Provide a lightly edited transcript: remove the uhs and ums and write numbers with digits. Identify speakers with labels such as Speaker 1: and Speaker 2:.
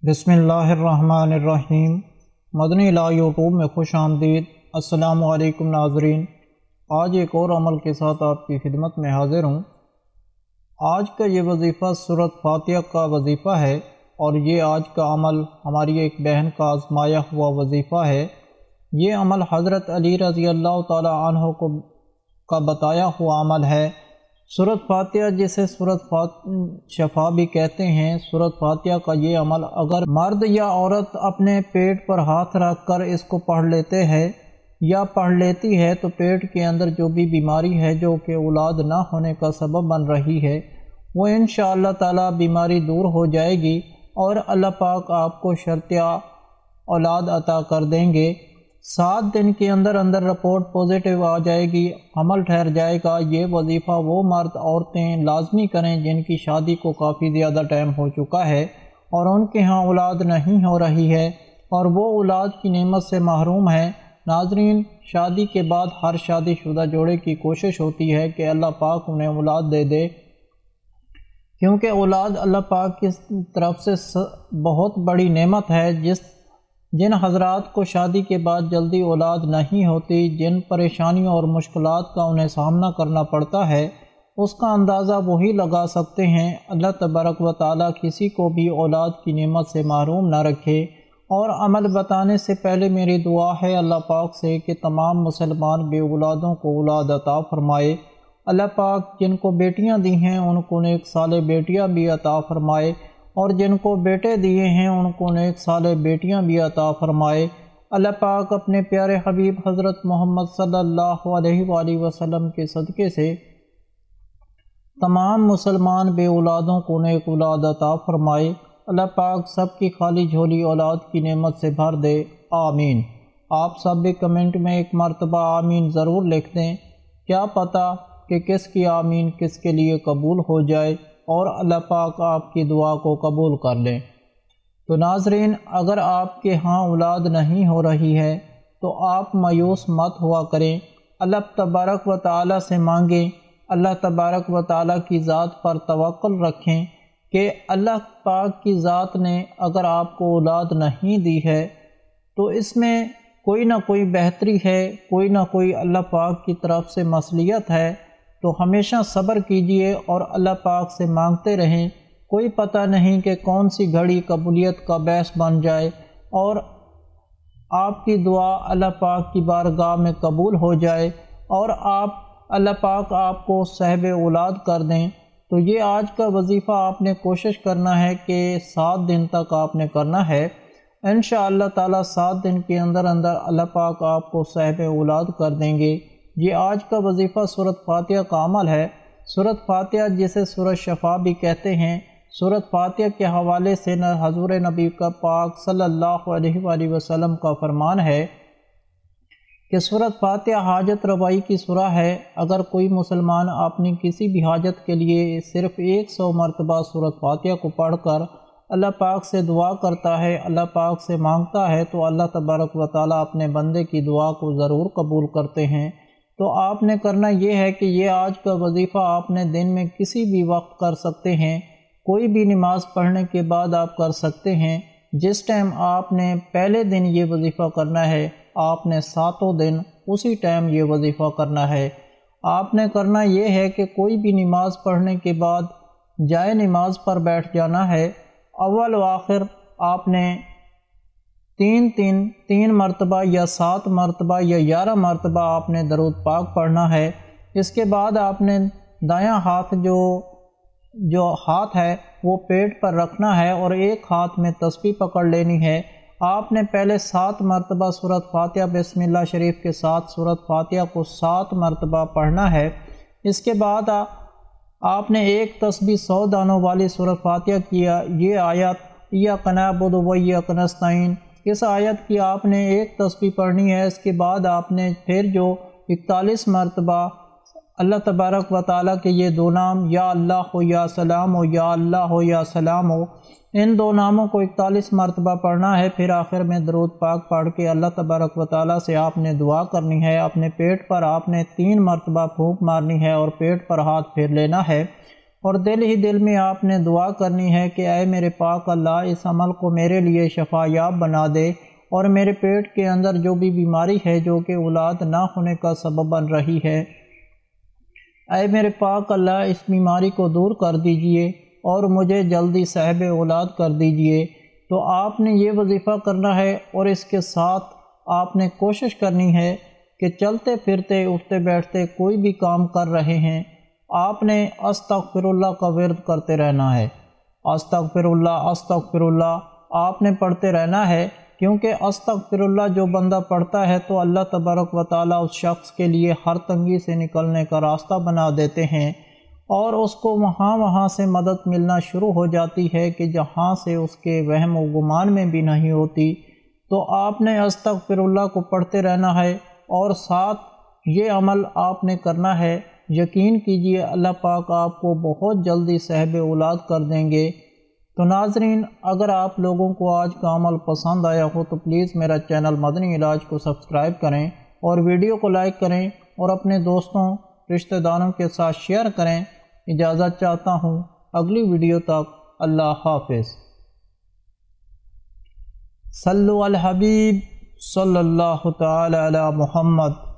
Speaker 1: بسم اللہ الرحمن الرحیم۔ مدنی لا یوٹیوب میں خوش آمدید۔ السلام علیکم ناظرین، آج ایک اور عمل کے ساتھ آپ کی خدمت میں حاضر ہوں۔ آج کا یہ وظیفہ سورۃ فاتحہ کا وظیفہ ہے، اور یہ آج کا عمل ہماری ایک بہن کا آزمایا ہوا وظیفہ ہے۔ یہ عمل حضرت علی رضی اللہ تعالی عنہ کا بتایا ہوا عمل ہے۔ سورۃ فاتحہ جسے سورۃ شفا بھی کہتے ہیں، سورۃ فاتحہ کا یہ عمل اگر مرد یا عورت اپنے پیٹ پر ہاتھ رکھ کر اس کو پڑھ لیتے ہیں یا پڑھ لیتی ہے تو پیٹ کے اندر جو بھی بیماری ہے جو کہ اولاد نہ ہونے کا سبب بن رہی ہے وہ انشاءاللہ تعالی بیماری دور ہو جائے گی، اور اللہ پاک آپ کو شرطیہ اولاد عطا کر دیں گے۔ 7 دن کے اندر رپورٹ پازیٹیو آ جائے گی، حمل ٹھہر جائے گا۔ یہ وظیفہ وہ مرد عورتیں لازمی کریں جن کی شادی کو کافی زیادہ ٹائم ہو چکا ہے اور ان کے ہاں اولاد نہیں ہو رہی ہے اور وہ اولاد کی نعمت سے محروم ہیں۔ ناظرین، شادی کے بعد ہر شادی شدہ جوڑے کی کوشش ہوتی ہے کہ اللہ پاک انہیں اولاد دے دے، کیونکہ اولاد اللہ پاک کی طرف سے بہت بڑی نعمت ہے۔ جن حضرات کو شادی کے بعد جلدی اولاد نہیں ہوتی، جن پریشانیوں اور مشکلات کا انہیں سامنا کرنا پڑتا ہے، اس کا اندازہ وہی لگا سکتے ہیں۔ اللہ تبارک و تعالیٰ کسی کو بھی اولاد کی نعمت سے محروم نہ رکھے۔ اور عمل بتانے سے پہلے میری دعا ہے اللہ پاک سے کہ تمام مسلمان بے اولادوں کو اولاد عطا فرمائے۔ اللہ پاک جن کو بیٹیاں دی ہیں ان کو نیک صالح بیٹیاں بھی عطا فرمائے، اور جن کو بیٹے دیے ہیں ان کو نیک صالح بیٹیاں بھی عطا فرمائے۔ اللہ پاک اپنے پیارے حبیب حضرت محمد صلی اللہ علیہ وآلہ وسلم کے صدقے سے تمام مسلمان بے اولادوں کو نیک اولاد عطا فرمائے۔ اللہ پاک سب کی خالی جھولی اولاد کی نعمت سے بھر دے، آمین۔ آپ سب بھی کمنٹ میں ایک مرتبہ آمین ضرور لکھ دیں، کیا پتہ کہ کس کی آمین کس کے لیے قبول ہو جائے اور اللہ پاک آپ کی دعا کو قبول کر لیں۔ تو ناظرین، اگر آپ کے ہاں اولاد نہیں ہو رہی ہے تو آپ مایوس مت ہوا کریں، اللہ تبارک و تعالیٰ سے مانگیں، اللہ تبارک و تعالیٰ کی ذات پر توکل رکھیں کہ اللہ پاک کی ذات نے اگر آپ کو اولاد نہیں دی ہے تو اس میں کوئی نہ کوئی بہتری ہے، کوئی نہ کوئی اللہ پاک کی طرف سے مصلحت ہے۔ تو ہمیشہ صبر کیجئے اور اللہ پاک سے مانگتے رہیں، کوئی پتہ نہیں کہ کون سی گھڑی قبولیت کا باعث بن جائے اور آپ کی دعا اللہ پاک کی بارگاہ میں قبول ہو جائے اور اللہ پاک آپ کو صاحب اولاد کر دیں۔ تو یہ آج کا وظیفہ آپ نے کوشش کرنا ہے کہ 7 دن تک آپ نے کرنا ہے۔ انشاءاللہ تعالی 7 دن کے اندر اللہ پاک آپ کو صاحب اولاد کر دیں گے۔ یہ آج کا وظیفہ سورۃ فاتحہ کا عمل ہے۔ سورۃ فاتحہ جسے سورۃ شفا بھی کہتے ہیں، سورۃ فاتحہ کے حوالے سے حضور نبی کا پاک صلی اللہ علیہ وآلہ وسلم کا فرمان ہے کہ سورۃ فاتحہ حاجت روائی کی سورہ ہے۔ اگر کوئی مسلمان اپنی کسی بھی حاجت کے لیے صرف 100 مرتبہ سورۃ فاتحہ کو پڑھ کر اللہ پاک سے دعا کرتا ہے، اللہ پاک سے مانگتا ہے، تو اللہ تبارک و تعالیٰ اپنے بندے کی دعا کو ضرور قبول کرتے ہیں۔ تو آپ نے کرنا یہ ہے کہ یہ آج کا وظیفہ آپ نے دن میں کسی بھی وقت کر سکتے ہیں، کوئی بھی نماز پڑھنے کے بعد آپ کر سکتے ہیں۔ جس ٹائم آپ نے پہلے دن یہ وظیفہ کرنا ہے آپ نے 7 دن اسی ٹائم یہ وظیفہ کرنا ہے۔ آپ نے کرنا یہ ہے کہ کوئی بھی نماز پڑھنے کے بعد جائے نماز پر بیٹھ جانا ہے۔ اول و آخر آپ نے 3 مرتبہ یا 7 مرتبہ یا 11 مرتبہ آپ نے درود پاک پڑھنا ہے۔ اس کے بعد آپ نے دایاں ہاتھ جو ہاتھ ہے وہ پیٹ پر رکھنا ہے اور ایک ہاتھ میں تسبیح پکڑ لینی ہے۔ آپ نے پہلے 7 مرتبہ سورۃ فاتحہ بسم اللہ شریف کے ساتھ سورۃ فاتحہ کو 7 مرتبہ پڑھنا ہے۔ اس کے بعد آپ نے ایک تسبیح 100 دانوں والی سورۃ فاتحہ کیا۔ یہ آیت ایاک نعبد و ایاک نستعین، اس آیت کی آپ نے ایک تسبیح پڑھنی ہے۔ اس کے بعد آپ نے پھر جو 41 مرتبہ اللہ تبارک و تعالیٰ کے یہ 2 نام یا اللہ ہو یا سلام ہو، یا اللہ ہو یا سلام ہو، ان 2 ناموں کو 41 مرتبہ پڑھنا ہے۔ پھر آخر میں درود پاک پڑھ کے اللہ تبارک و تعالیٰ سے آپ نے دعا کرنی ہے۔ اپنے پیٹ پر آپ نے 3 مرتبہ پھونک مارنی ہے اور پیٹ پر ہاتھ پھیر لینا ہے۔ اور دل ہی دل میں آپ نے دعا کرنی ہے کہ اے میرے پاک اللہ اس عمل کو میرے لیے شفا یاب بنا دے، اور میرے پیٹ کے اندر جو بھی بیماری ہے جو کہ اولاد نہ ہونے کا سبب بن رہی ہے، اے میرے پاک اللہ اس بیماری کو دور کر دیجئے اور مجھے جلدی صاحب اولاد کر دیجئے۔ تو آپ نے یہ وظیفہ کرنا ہے، اور اس کے ساتھ آپ نے کوشش کرنی ہے کہ چلتے پھرتے اٹھتے بیٹھتے کوئی بھی کام کر رہے ہیں، آپ نے استغفر اللہ کا ورد کرتے رہنا ہے۔ استغفر اللہ آپ نے پڑھتے رہنا ہے، کیونکہ استغفر اللہ جو بندہ پڑھتا ہے تو اللہ تبارک و تعالیٰ اس شخص کے لیے ہر تنگی سے نکلنے کا راستہ بنا دیتے ہیں، اور اس کو وہاں سے مدد ملنا شروع ہو جاتی ہے کہ جہاں سے اس کے وہم و گمان میں بھی نہیں ہوتی۔ تو آپ نے استغفر اللہ کو پڑھتے رہنا ہے، اور ساتھ یہ عمل آپ نے کرنا ہے۔ یقین کیجئے اللہ پاک آپ کو بہت جلدی صاحب اولاد کر دیں گے۔ تو ناظرین، اگر آپ لوگوں کو آج کا عمل پسند آیا ہو تو پلیز میرا چینل مدنی علاج کو سبسکرائب کریں، اور ویڈیو کو لائک کریں، اور اپنے دوستوں رشتہ داروں کے ساتھ شیئر کریں۔ اجازت چاہتا ہوں، اگلی ویڈیو تک اللہ حافظ۔ صلو علی الحبیب صلی اللہ تعالی علی محمد۔